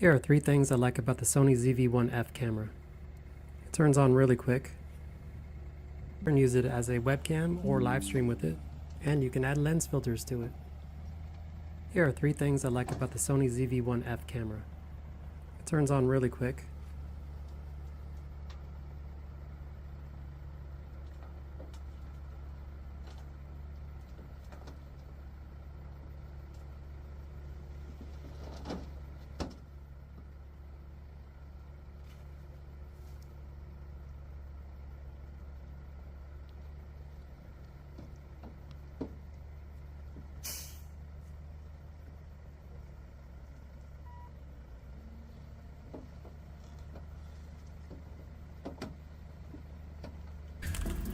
Here are 3 things I like about the Sony ZV-1F camera. It turns on really quick. You can use it as a webcam or live stream with it, and you can add lens filters to it. Here are 3 things I like about the Sony ZV-1F camera. It turns on really quick.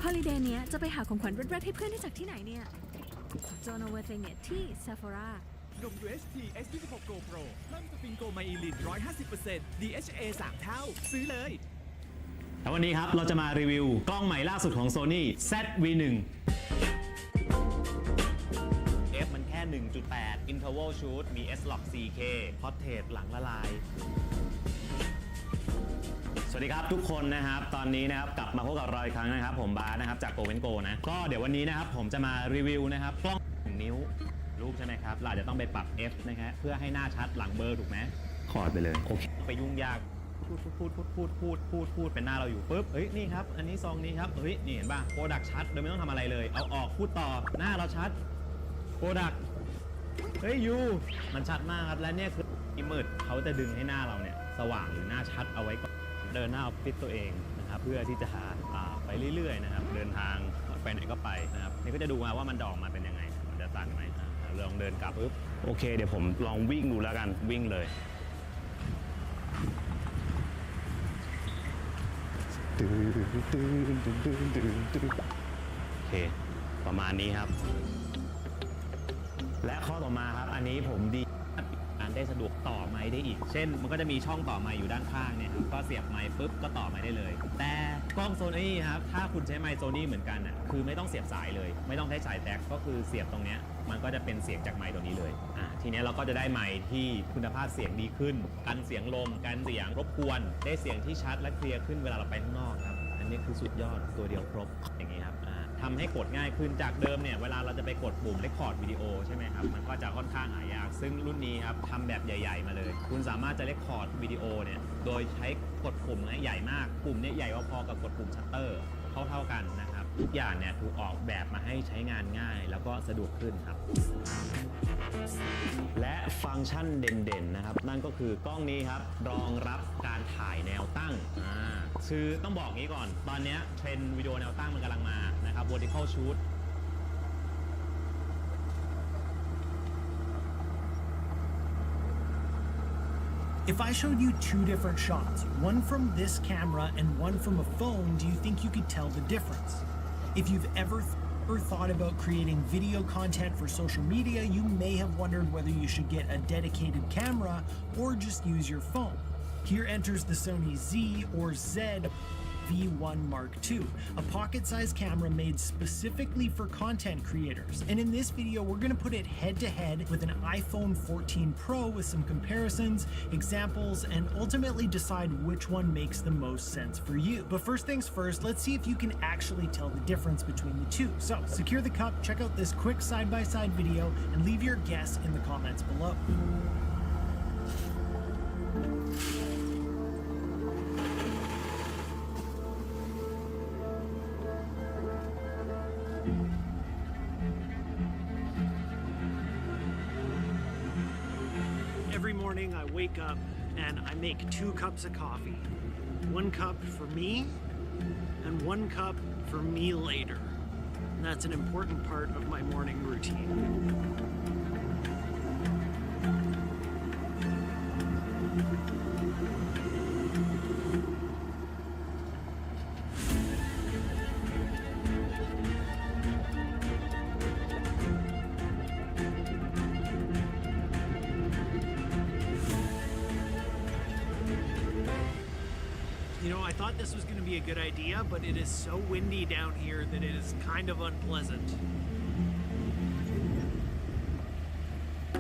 ฮอลิเดย์เนี้ยจะไปหาของขวัญเร็ดๆให้เพื่อนได้จากที่ไหนเนี่ย Don't overthink it ที่ Sephora นม UHT S26 Go Pro เพิ่มสฟิงโกไมลิน 150% DHA 3 เท่าซื้อเลยแล้ววันนี้ครับเราจะมารีวิวกล้องใหม่ล่าสุดของ Sony ZV-1 F มันแค่ 1.8 Interval Shoot มี S-Log 4K Portrait หลังละลายสวัสดีครับทุกคนนะครับตอนนี้นะครับกลับมาพบกับเราอีกครั้งนะครับผมบาสนะครับจาก Go นะก็เดี๋ยววันนี้นะครับผมจะมารีวิวนะครับกล้อง1 นิ้วรูปใช่ไหมครับเราจะต้องไปปรับ F นะครับเพื่อให้หน้าชัดหลังเบลอถูกไหมคอร์ดไปเลยโอเคไปยุ่งยากพูดเป็นหน้าเราอยู่ปุ๊บเฮ้ยนี่ครับอันนี้ซองนี้ครับเฮ้ยนี่เห็นป่ะโปรดักชัดโดยไม่ต้องทำอะไรเลยเอาออกพูดต่อหน้าเราชัดโปรดักเฮ้ยยูมันชัดมากครับและเนี่ยคืออิมเมอร์เขาจะดึงให้หน้าเราเนี่ยสว่างหรือหน้าชัดเอาไว้ก่อนเดินหน้าออฟฟิศตัวเองนะครับเพื่อที่จะหาไปเรื่อยๆนะครับเดินทางไปไหนก็ไปนะครับนี่ก็จะดูว่ามันดอกมาเป็นยังไงมันจะตันไหมลองเดินกลับปุ๊บโอเคเดี๋ยวผมลองวิ่งดูแล้วกันวิ่งเลยโอเคประมาณนี้ครับและข้อต่อมาครับอันนี้ผมดีการได้สะดวกต่อไมค์ได้อีกเช่นมันก็จะมีช่องต่อไมค์อยู่ด้านข้างเนี่ยก็เสียบไมค์ปุ๊บก็ต่อไมค์ได้เลยแต่กล้องโซนี่ครับถ้าคุณใช้ไมค์โซนี่เหมือนกันอ่ะคือไม่ต้องเสียบสายเลยไม่ต้องใช้สายแจ็คก็คือเสียบตรงเนี้ยมันก็จะเป็นเสียงจากไมค์ตัวนี้เลยทีนี้เราก็จะได้ไมค์ที่คุณภาพเสียงดีขึ้นกันเสียงลมกันเสียงรบกวนได้เสียงที่ชัดและเคลียร์ขึ้นเวลาเราไปข้างนอกครับอันนี้คือสุดยอดตัวเดียวครบอย่างนี้ครับทำให้กดง่ายขึ้นจากเดิมเนี่ยเวลาเราจะไปกดปุ่มเรคคอร์ดวิดีโอใช่ไหมครับมันก็จะค่อนข้างหายากซึ่งรุ่นนี้ครับทำแบบใหญ่ๆมาเลยคุณสามารถจะเรคคอร์ดวิดีโอเนี่ยโดยใช้กดปุ่มใหญ่มากปุ่มนี้ใหญ่พอๆกับกดปุ่มชัตเตอร์เท่ากันนะครับทุกอย่างเนี่ยถูกออกแบบมาให้ใช้งานง่ายแล้วก็สะดวกขึ้นครับและฟังก์ชันเด่นๆนะครับนั่นก็คือกล้องนี้ครับรองรับการถ่ายแนวตั้งคือต้องบอกงี้ก่อนตอนนี้เทรนด์วิดีโอแนวตั้งมันกำลังมานะครับ vertical shoot If I showed you 2 different shots, one from this camera and one from a phone, do you think you could tell the difference? If you've ever thought about creating video content for social media, you may have wondered whether you should get a dedicated camera or just use your phone. Here enters the Sony Z or Z V1 Mark II, a pocket-sized camera made specifically for content creators. And in this video, we're going to put it head-to-head with an iPhone 14 Pro with some comparisons, examples, and ultimately decide which one makes the most sense for you. But first things first, let's see if you can actually tell the difference between the two. So secure the cup, check out this quick side-by-side video, and leave your guess in the comments below. Every morning I wake up and I make 2 cups of coffee. 1 cup for me and 1 cup for me later. And that's an important part of my morning routine. You know, I thought this was going to be a good idea, but it is so windy down here that it is kind of unpleasant.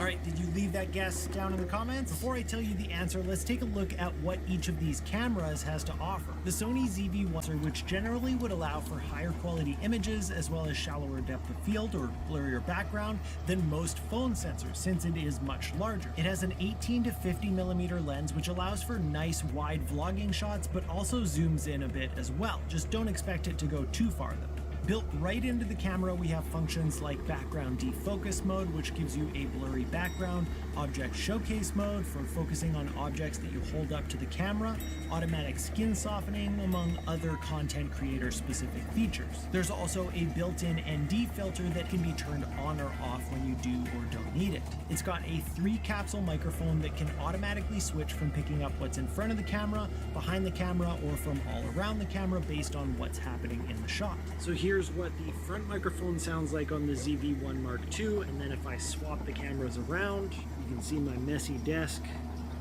Alright, did you leave that guess down in the comments? Before I tell you the answer, let's take a look at what each of these cameras has to offer. The Sony ZV-1, which generally would allow for higher quality images as well as shallower depth of field or blurrier background than most phone sensors, since it is much larger. It has an 18 to 50 millimeter lens, which allows for nice wide vlogging shots, but also zooms in a bit as well. Just don't expect it to go too far though. Built right into the camera, we have functions like background defocus mode, which gives you a blurry background, object showcase mode for focusing on objects that you hold up to the camera, automatic skin softening, among other content creator specific features. There's also a built-in ND filter that can be turned on or off when you do or don't need it. It's got a 3-capsule microphone that can automatically switch from picking up what's in front of the camera, behind the camera, or from all around the camera based on what's happening in the shot. So here's what the front microphone sounds like on the ZV-1 Mark II, and then if I swap the cameras around, you can see my messy desk,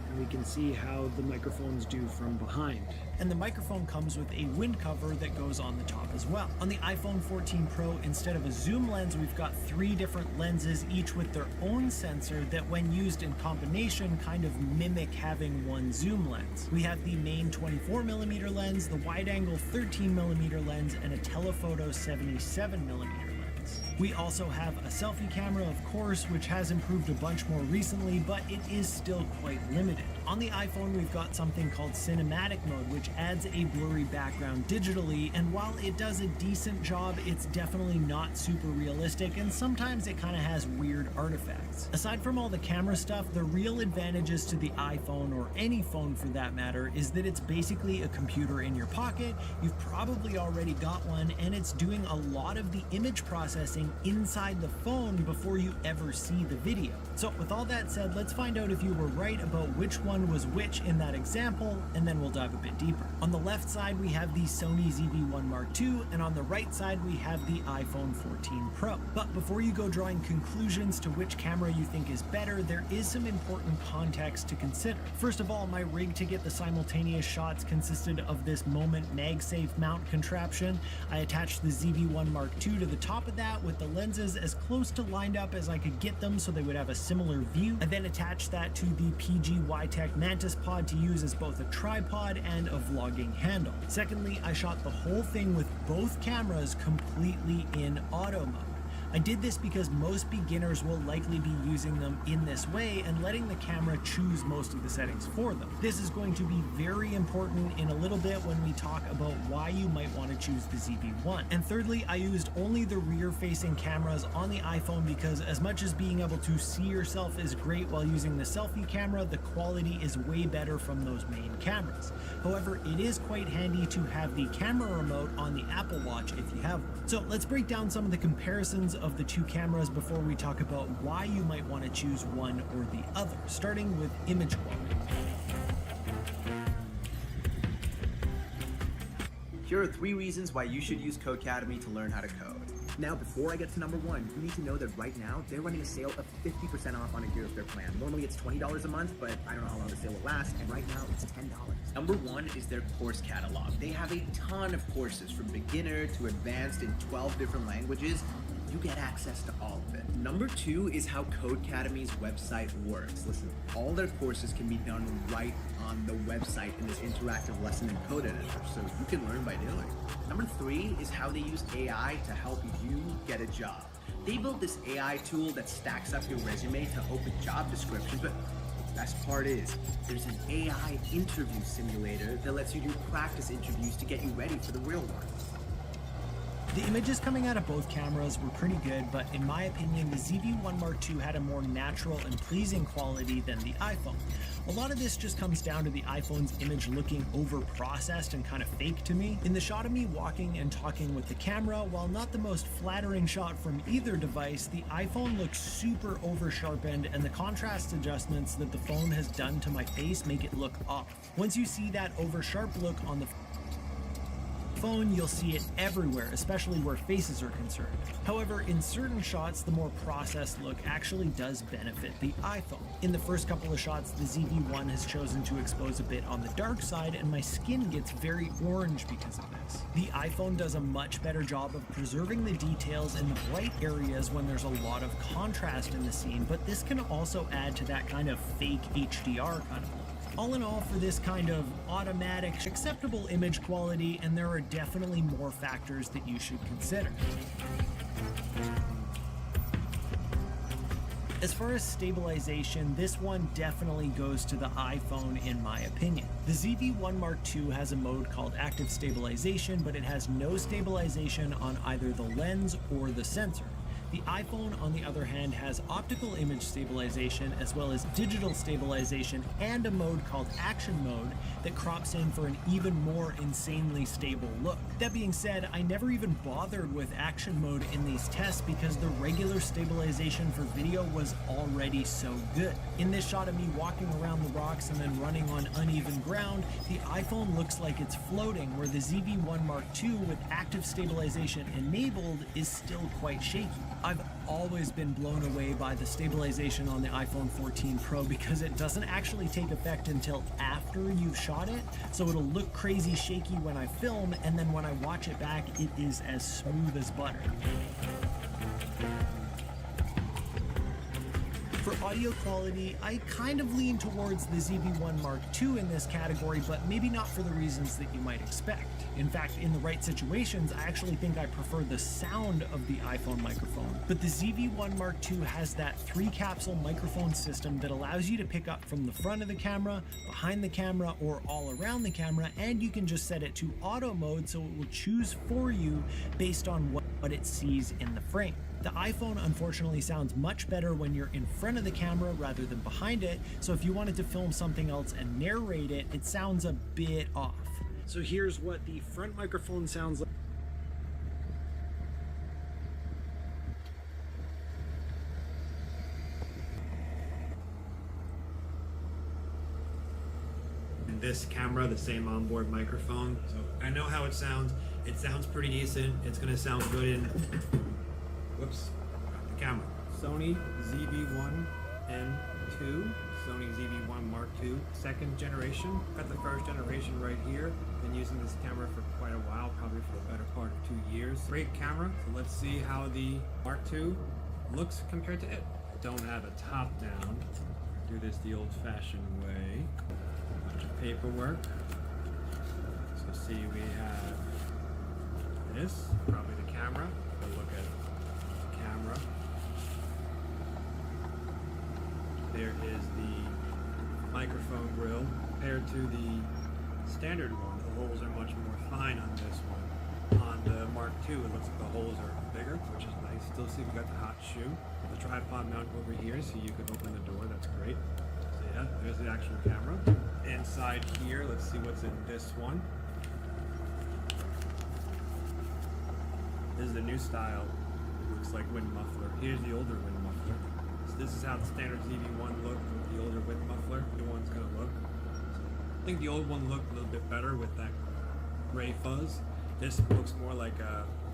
and we can see how the microphones do from behind. And the microphone comes with a wind cover that goes on the top as well. On the iPhone 14 Pro, instead of a zoom lens, we've got 3 different lenses, each with their own sensor that when used in combination kind of mimic having one zoom lens. We have the main 24mm lens, the wide-angle 13mm lens, and a telephoto 77mm lens. We also have a selfie camera, of course, which has improved a bunch more recently, but it is still quite limited. On the iPhone, we've got something called cinematic mode, which adds a blurry background digitally, and while it does a decent job, it's definitely not super realistic, and sometimes it kind of has weird artifacts. Aside from all the camera stuff, the real advantages to the iPhone, or any phone for that matter, is that it's basically a computer in your pocket. You've probably already got one, and it's doing a lot of the image processing inside the phone before you ever see the video. So with all that said, let's find out if you were right about which one was which in that example, and then we'll dive a bit deeper. On the left side, we have the Sony ZV-1 Mark II, and on the right side, we have the iPhone 14 Pro. But before you go drawing conclusions to which camera you think is better, there is some important context to consider. First of all, my rig to get the simultaneous shots consisted of this Moment MagSafe mount contraption. I attached the ZV-1 Mark II to the top of that with the lenses as close to lined up as I could get them so they would have a similar view. I then attached that to the PG Ytech Mantis Pod to use as both a tripod and a vlogging handle. Secondly, I shot the whole thing with both cameras completely in auto mode. I did this because most beginners will likely be using them in this way and letting the camera choose most of the settings for them. This is going to be very important in a little bit when we talk about why you might want to choose the ZV-1. And thirdly, I used only the rear-facing cameras on the iPhone because as much as being able to see yourself is great while using the selfie camera, the quality is way better from those main cameras. However, it is quite handy to have the camera remote on the Apple Watch if you have one. So let's break down some of the comparisons of the two cameras before we talk about why you might want to choose one or the other, starting with image quality. Here are 3 reasons why you should use Codecademy to learn how to code. Now, before I get to number 1, you need to know that right now, they're running a sale of 50% off on a Gear of their plan. Normally it's $20 a month, but I don't know how long the sale will last, and right now it's $10. Number 1 is their course catalog. They have a ton of courses from beginner to advanced in 12 different languages. You get access to all of it. Number 2 is how Codecademy's website works. Listen, all their courses can be done right on the website in this interactive lesson and code editor, so you can learn by doing. Number 3 is how they use AI to help you get a job. They built this AI tool that stacks up your resume to open job descriptions, but the best part is there's an AI interview simulator that lets you do practice interviews to get you ready for the real one. The images coming out of both cameras were pretty good, but in my opinion, the ZV-1 Mark II had a more natural and pleasing quality than the iPhone. A lot of this just comes down to the iPhone's image looking over-processed and kind of fake to me. In the shot of me walking and talking with the camera, while not the most flattering shot from either device, the iPhone looks super over-sharpened, and the contrast adjustments that the phone has done to my face make it look off. Once you see that over-sharp look on the phone, you'll see it everywhere, especially where faces are concerned. However, in certain shots, the more processed look actually does benefit the iPhone. In the first couple of shots, the ZV-1 has chosen to expose a bit on the dark side, and my skin gets very orange because of this. The iPhone does a much better job of preserving the details in the bright areas when there's a lot of contrast in the scene, but this can also add to that kind of fake HDR kind of look. All in all, for this kind of automatic, acceptable image quality, and there are definitely more factors that you should consider. As far as stabilization, this one definitely goes to the iPhone in my opinion. The ZV-1 Mark II has a mode called Active Stabilization, but it has no stabilization on either the lens or the sensor. The iPhone, on the other hand, has optical image stabilization as well as digital stabilization and a mode called Action Mode that crops in for an even more insanely stable look. That being said, I never even bothered with Action Mode in these tests because the regular stabilization for video was already so good. In this shot of me walking around the rocks and then running on uneven ground, the iPhone looks like it's floating, where the ZV-1 Mark II with active stabilization enabled is still quite shaky. I've always been blown away by the stabilization on the iPhone 14 Pro because it doesn't actually take effect until after you've shot it, so it'll look crazy shaky when I film, and then when I watch it back, it is as smooth as butter. For audio quality, I kind of lean towards the ZV-1 Mark II in this category, but maybe not for the reasons that you might expect. In fact, in the right situations, I actually think I prefer the sound of the iPhone microphone. But the ZV-1 Mark II has that 3-capsule microphone system that allows you to pick up from the front of the camera, behind the camera, or all around the camera, and you can just set it to auto mode so it will choose for you based on what it sees in the frame. The iPhone unfortunately sounds much better when you're in front of the camera rather than behind it, so if you wanted to film something else and narrate it, it sounds a bit off. So here's what the front microphone sounds like. This camera, the same onboard microphone. So I know how it sounds. It sounds pretty decent. It's gonna sound good in, whoops, the camera. Sony ZV-1 M2, Sony ZV-1 Mark II, second generation. Got the first generation right here. Been using this camera for quite a while, probably for the better part of 2 years. Great camera. So let's see how the Mark II looks compared to it. Don't have a top down. Do this the old-fashioned way. Bunch of paperwork. So see, we have this, probably the camera. We'll look at the camera. There is the microphone grill compared to the standard one. The holes are much more fine on this one. On the Mark II, it looks like the holes are bigger, which is nice. Still see we got the hot shoe. The tripod mount over here, so you can open the door. That's great. So yeah, there's the actual camera. Inside here, let's see what's in this one. This is the new style. It looks like wind muffler. Here's the older wind muffler. So this is how the standard ZV-1 looked with the older wind muffler. The new one's gonna look. So I think the old one looked a little bit better with that gray fuzz. This looks more like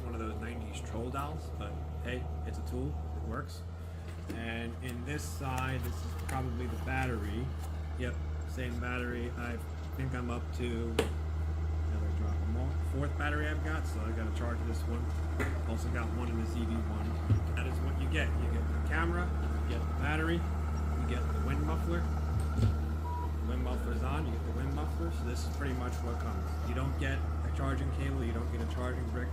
one of those 90s troll dolls, but hey, it's a tool. It works. And in this side, this is probably the battery. Yep, same battery. I think I'm up to, another drop them all. 4th battery I've got, so I got to charge this one. Also got one in the ZV-1. That is what you get. You get the camera, you get the battery, you get the wind muffler. The wind muffler's on, you get the wind muffler. So this is pretty much what comes. You don't get a charging cable, you don't get a charging brick.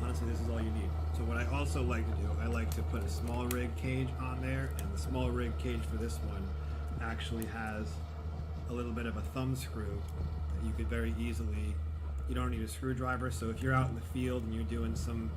Honestly, this is all you need. So what I also like to do, I like to put a small rig cage on there, and the small rig cage for this one actually has a little bit of a thumb screw that you could very easily, you don't need a screwdriver, so if you're out in the field and you're doing some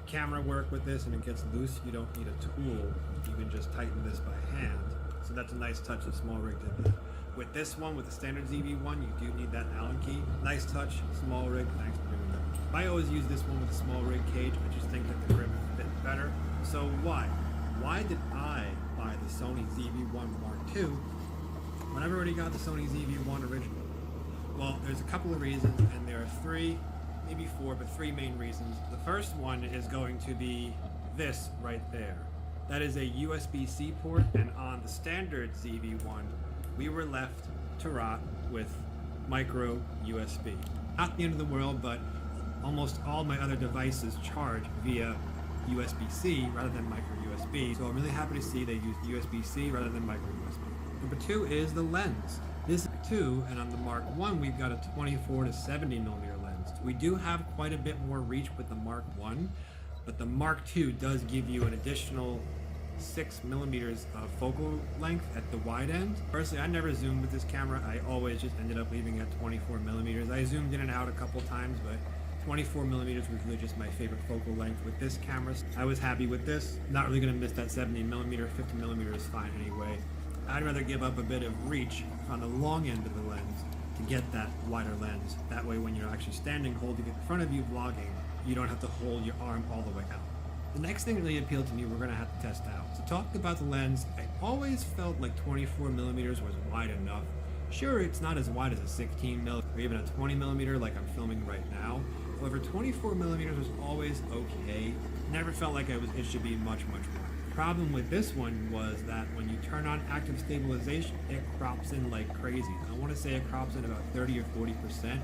camera work with this and it gets loose, you don't need a tool. You can just tighten this by hand. So that's a nice touch that small rig did that. With this one, with the standard ZV-1, you do need that Allen key. Nice touch, small rig, thanks for doing that. I always use this one with a small rig cage. I just think that the grip fits better. So why? Why did I buy the Sony ZV-1 Mark II when I've already got the Sony ZV-1 original? Well, there's a couple of reasons, and there are 3 maybe 4, but 3 main reasons. The first one is going to be this right there. That is a USB-C port, and on the standard ZV-1, we were left to rot with micro USB. Not the end of the world, but almost all my other devices charge via USB-C rather than micro USB. So I'm really happy to see they use USB-C rather than micro USB. Number 2 is the lens. This is 2, and on the Mark 1 we've got a 24 to 70 millimeter lens. We do have quite a bit more reach with the Mark 1, but the Mark 2 does give you an additional 6 millimeters of focal length at the wide end. Personally, I never zoomed with this camera. I always just ended up leaving it at 24 millimeters. I zoomed in and out a couple times, but 24 millimeters was really just my favorite focal length with this camera. I was happy with this. Not really gonna miss that 70 millimeter, 50 millimeter is fine anyway. I'd rather give up a bit of reach on the long end of the lens to get that wider lens. That way when you're actually standing holding it in front of you vlogging, you don't have to hold your arm all the way out. The next thing that really appealed to me, we're gonna have to test out. So talking about the lens, I always felt like 24 millimeters was wide enough. Sure, it's not as wide as a 16 mil or even a 20 millimeter like I'm filming right now. However, 24 millimeters was always okay. Never felt like it should be much wider. The problem with this one was that when you turn on active stabilization, it crops in like crazy. I want to say it crops in about 30 or 40%,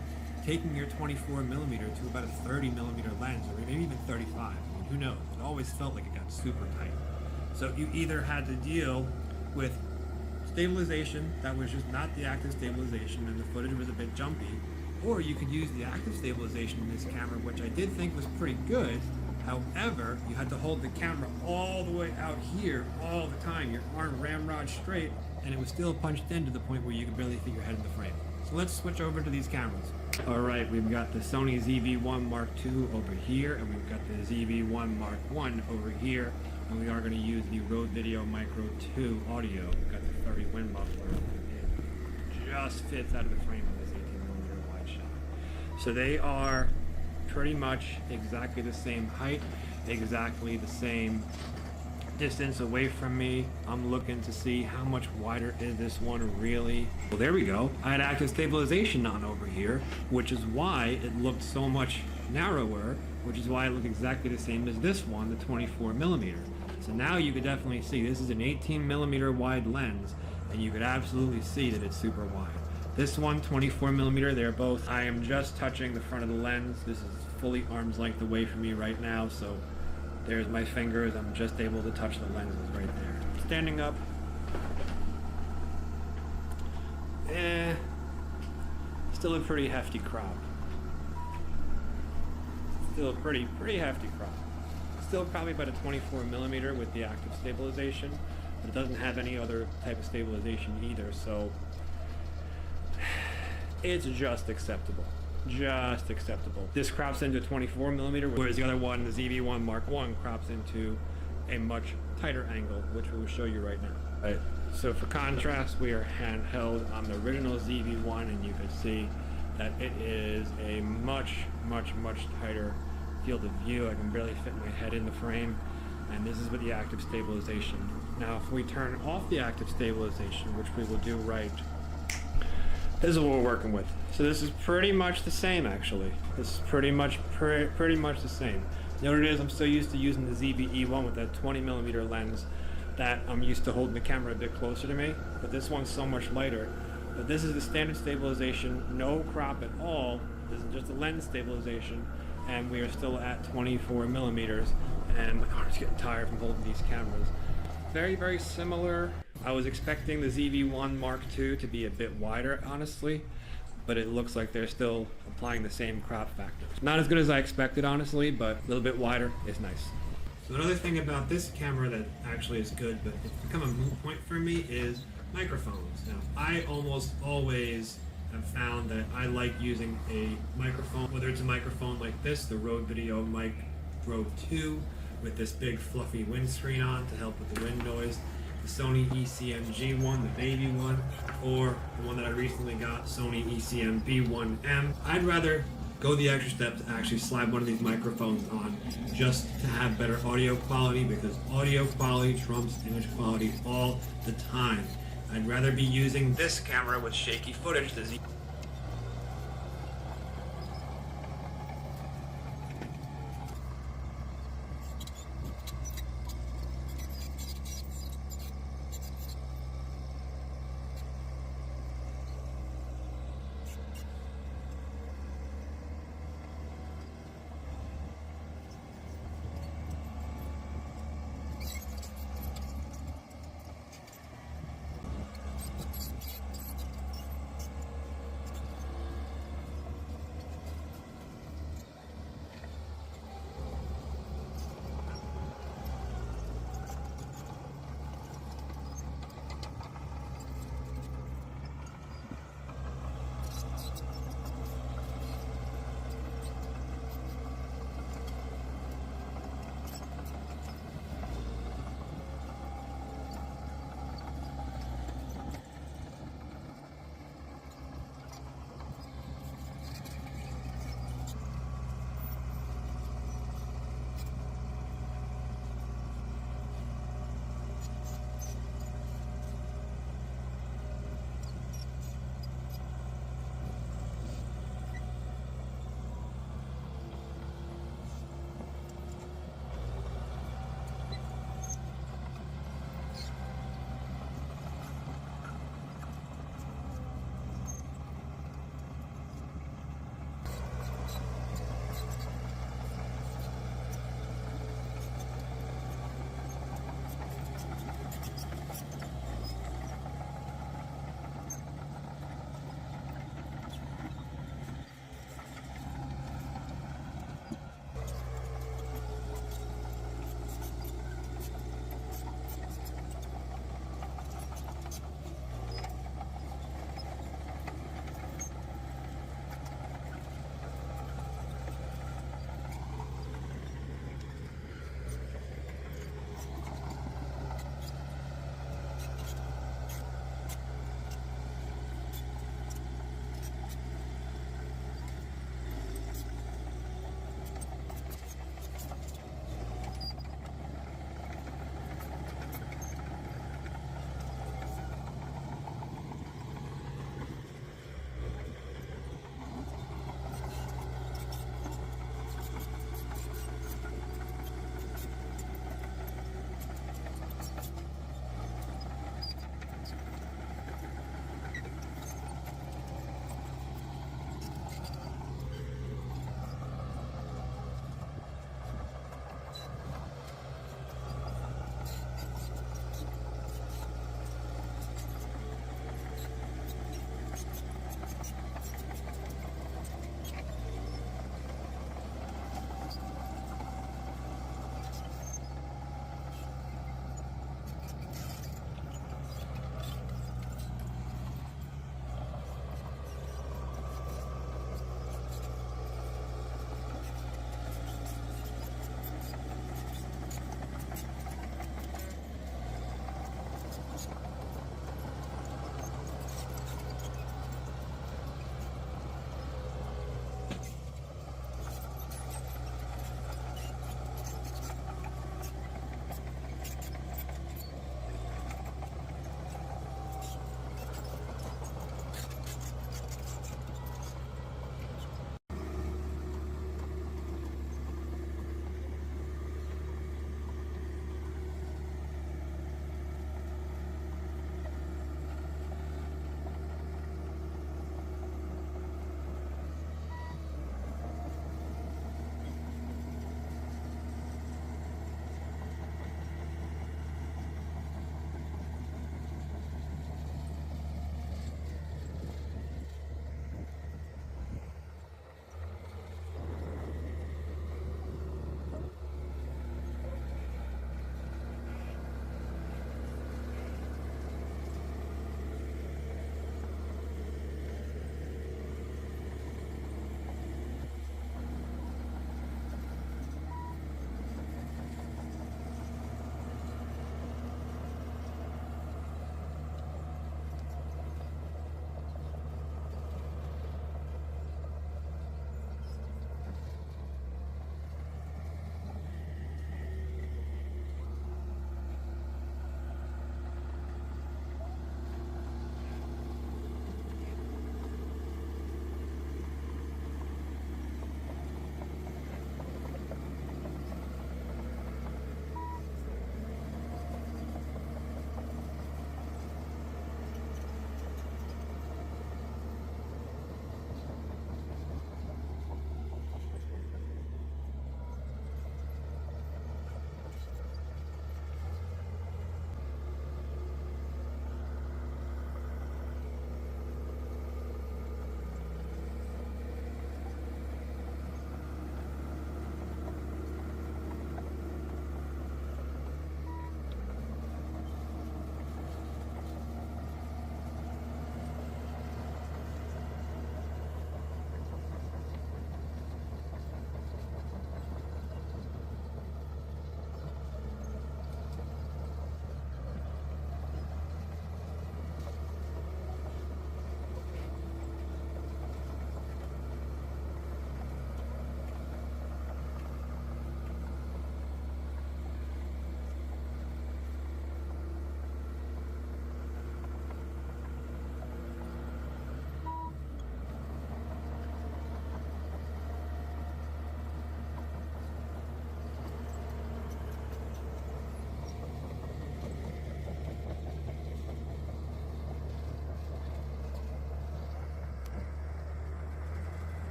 taking your 24 millimeter to about a 30 millimeter lens, or maybe even 35. I mean, who knows? It always felt like it got super tight. So you either had to deal with stabilization that was just not the active stabilization and the footage was a bit jumpy, or you could use the active stabilization in this camera, which I did think was pretty good. However, you had to hold the camera all the way out here all the time, your arm ramrod straight, and it was still punched in to the point where you could barely fit your head in the frame. So let's switch over to these cameras. All right, we've got the Sony ZV-1 Mark II over here, and we've got the ZV-1 Mark I over here, and we are going to use the Rode Video Micro 2 audio. We've got the 30 wind muffler. It just fits out of the frame on this 18mm wide shot. So they are pretty much exactly the same height, exactly the same distance away from me. I'm looking to see how much wider is this one really. Well, there we go. I had active stabilization on over here, which is why it looked so much narrower, which is why it looked exactly the same as this one, the 24 millimeter. So now you could definitely see this is an 18 millimeter wide lens, and you could absolutely see that it's super wide. This one, 24 millimeter, they're both. I am just touching the front of the lens. This is fully arm's length away from me right now, so there's my fingers. I'm just able to touch the lenses right there. Standing up, still a pretty hefty crop. Still a pretty hefty crop. Still probably about a 24 millimeter with the active stabilization, but it doesn't have any other type of stabilization either, so it's just acceptable. Just acceptable. This crops into 24 millimeter, whereas the other one, the ZV-1 Mark I, crops into a much tighter angle, which we will show you right now. Right. So for contrast, we are handheld on the original ZV-1, and you can see that it is a much tighter field of view. I can barely fit my head in the frame, and this is with the active stabilization. Now, if we turn off the active stabilization, which we will do right, this is what we're working with. So this is pretty much the same, actually. This is pretty much the same. Note it is, I'm still used to using the ZV-E1 with that 20 millimeter lens that I'm used to holding the camera a bit closer to me, but this one's so much lighter. But this is the standard stabilization, no crop at all. This is just a lens stabilization, and we are still at 24 millimeters, and my arm's getting tired from holding these cameras. Very similar. I was expecting the ZV-1 Mark II to be a bit wider, honestly, but it looks like they're still applying the same crop factor. Not as good as I expected, honestly, but a little bit wider is nice. So another thing about this camera that actually is good, but it's become a moot point for me, is microphones. Now, I almost always have found that I like using a microphone, whether it's a microphone like this, the Rode Video Micro 2, with this big fluffy windscreen on to help with the wind noise, the Sony ECM G1, the baby one, or the one that I recently got, Sony ECM B1M. I'd rather go the extra step to actually slide one of these microphones on just to have better audio quality, because audio quality trumps image quality all the time. I'd rather be using this camera with shaky footage, the